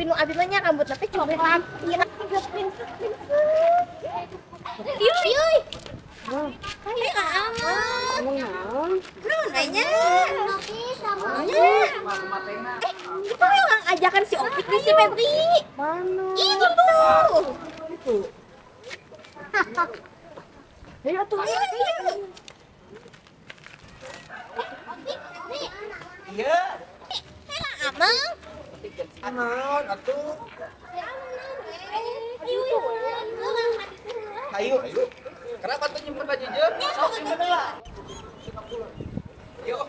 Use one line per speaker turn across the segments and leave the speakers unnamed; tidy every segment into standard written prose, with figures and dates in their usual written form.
nu abi mah nya rambut teh coklat. Ieu Yuy. Hai Amang. Naon anya? Itu yang ajakan si Opik di si Febri. Mana? Itu tuh. Itu. Ayo tuh. Iya. Hela Amang.
Naon atuh?
Ayo.
Ayo. Kenapa tuh nyimpen baju je? Sok nyimpen lah. Yuk.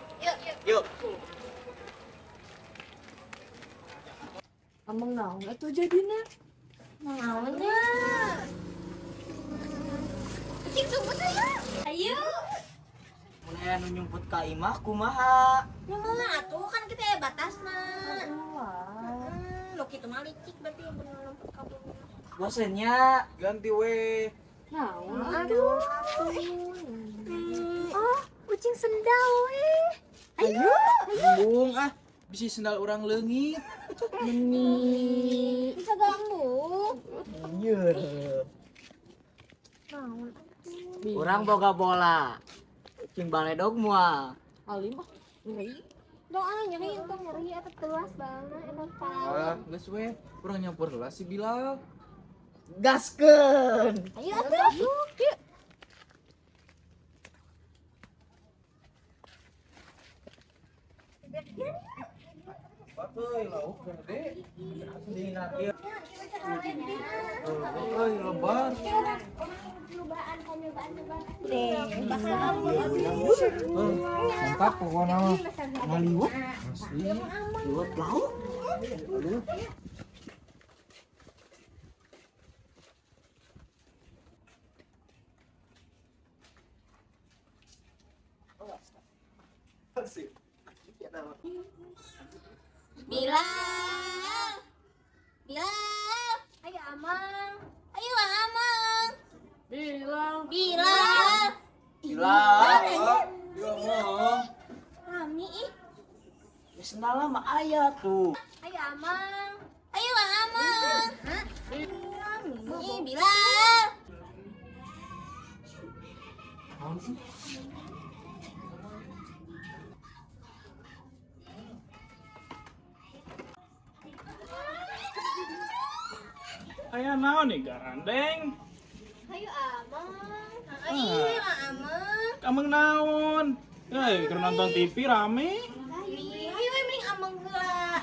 Yuk.
Amang naon atuh jadina?
Naonnya? Cing sumput ayo. Ayo.
Mun aya nu nyumput ka imah kumaha?
Ya mah atuh kan kita ya batasna. Lo kitu mah licik berarti bener lemput ka bumi.
Bosennya ganti we.
Naon
Aduh. Oh, kucing sendal we. Ayo.
Bung ah, bisi sendal urang leungit.
Meni.
Bisa ganggu.
Anjir. Urang boga bola. Cing baledog moal.
Ali mah nyeri.
Doa nyeri itu nyeri eta telas banget eta
Ah, geus we, urang nyampur heula si Bilal. Gaskeun.
Ayo atuh. Yuk.
Batoy lauk gede. Dina ieu. Euy, lebar. Mantap pokoknya mah. Ngaliwat. Asli. Liwat lauk. Aduh. Asik.
Bilal. Bilal. Ayo Amang. Ayo Amang.
Bilang
Bilal.
Bilal. Ya mah.
Rami ih.
Sendal mah aya tuh.
Ayo Amang. Ayo Amang. Hah? Rami Bilal.
Naon sih?
Aya naon nih garandeng?
Ayo Amang. Ayo Amang.
Amang naon? Keur nonton TV rame.
Ayo mending Amang heula.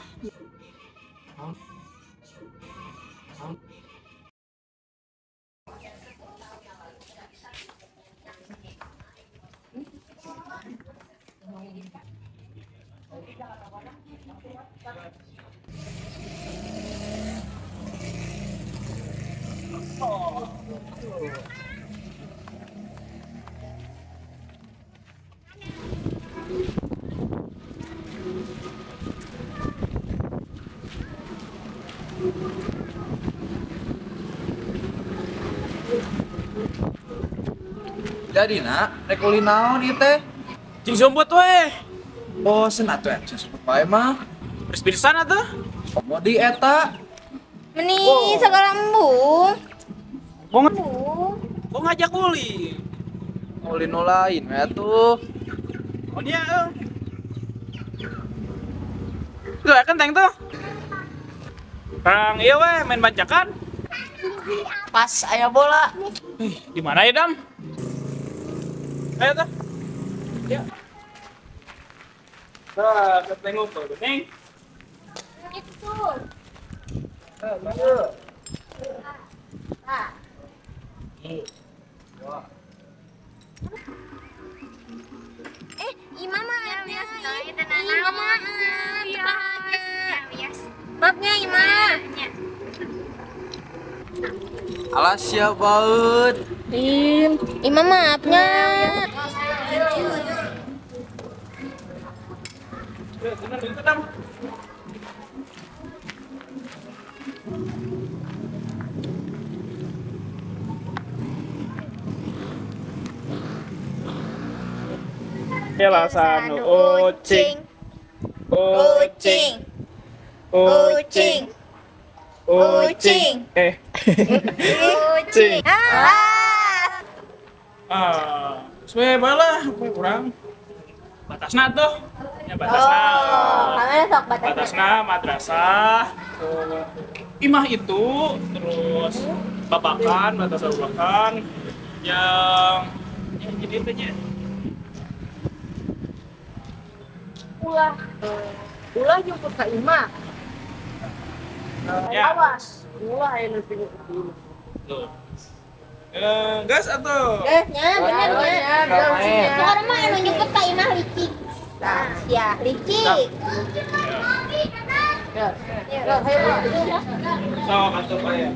Jadi nak, rek uli naon ieu teh?
Cing sumput weh.
Bosen atuh cenah sebut bae mah.
Beres-beresan atuh.
Komodi eta.
Meni segala embung.
Kok ngajak uli?
Uli nu lain we atuh.
Oh dia. Tuh, kan teng tuh. Kang iya weh main bancakan.
Pas aya bola.
Di mana ya, Dam? Ayo tuh. Ya. Nah, ketengok tuh, Neng.
Itu.
Ayo.
Ima mah bias Ima mah babnya Ima.
Alas ya baut.
Ima maafnya.
Itu, Dam. Elasan ucing, ucing, ucing.
Ucing. Kucing.
Sesuai balah, kurang. Batasna tuh. Ya batasna.
Kamera sok batas.
Batasna madrasah. Imah itu terus babakan, batas babakan yang ya jadi intinya
Ulah jemput Kak Ima.
ya.
Awas. Ulah yang lebih dulu.
Tuh. Gas atau
Gasnya bener ya.
Main.
Sekarang mah yang nyebut Kak Imah licik. Nah, ya licik.
Ya. Ya, ayo.
sok atau apa ya?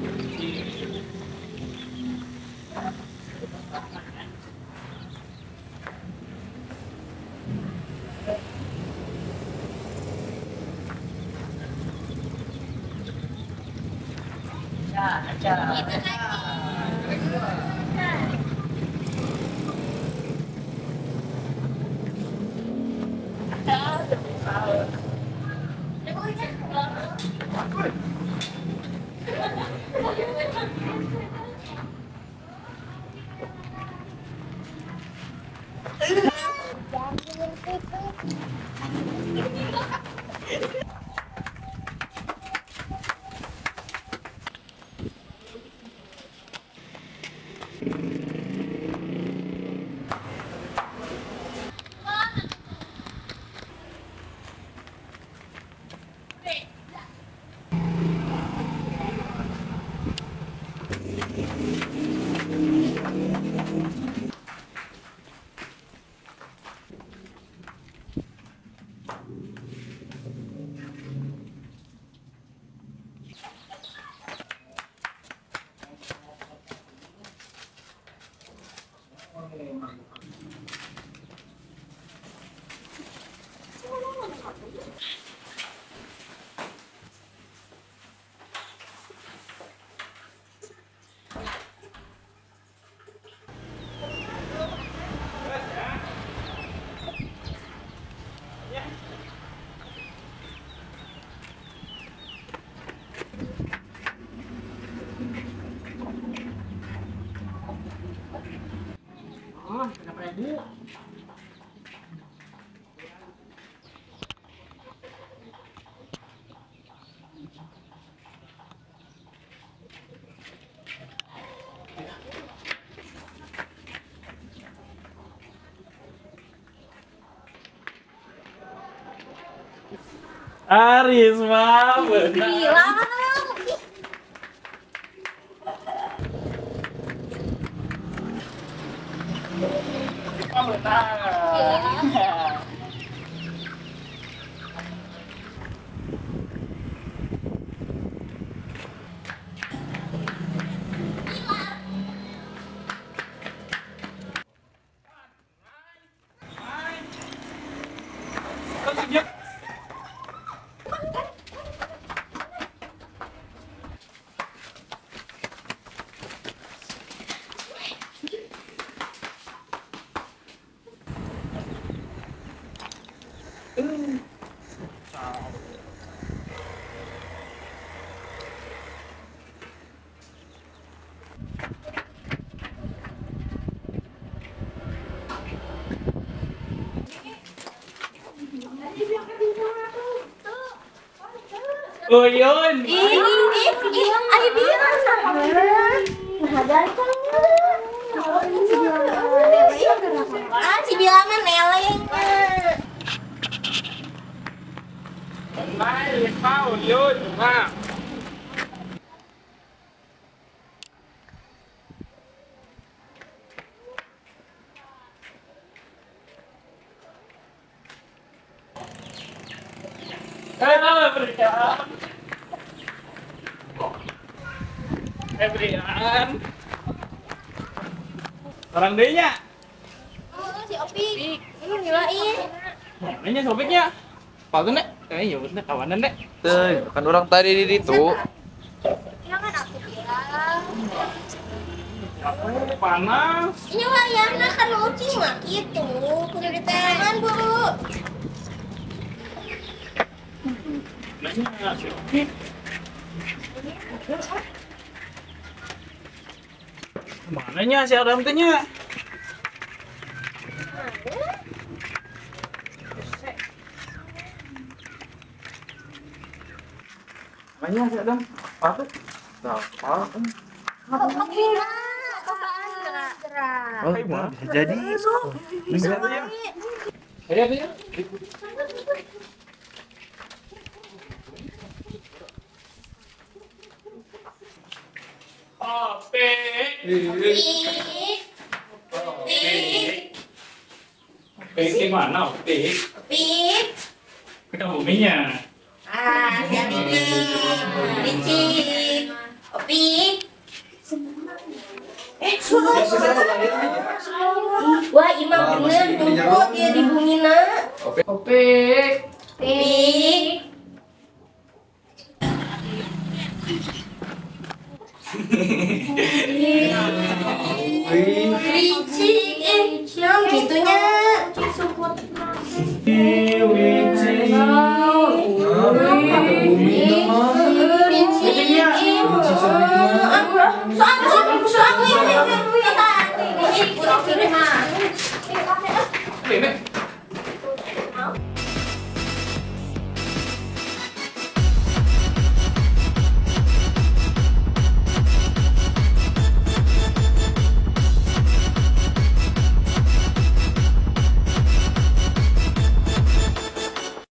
Arisma benar.
Bilang.
Uyun.
Ayo bilang sama. Nah, datang. Si bilangan neleng.
Mai, mau Uyun, Mak. Brian. Orang denya.
Si Opi. Ngilain.
Ini sobeknya. Palsu nek. Ya bener kawanan nek.
Tuh, kan orang tadi di situ.
Bilangan aku bilang.
Panas.
Ini wayahna kan ucing mah gitu. Kudu diterangan, Bu.
Nanya si Opi. Mananya si Adam teh nya? Mananya si Adam? Apa tuh?
Nah,
Gerak.
bisa jadi.
Bisa tuh ya. Ayo tuh ya. Oke. Oke, gimana Oke?
Pip.
Kita buminya.
Ah, siap licin. Opi. Wah, Imam bener jemput dia di bumina.
Opik.
Pip.
Wih,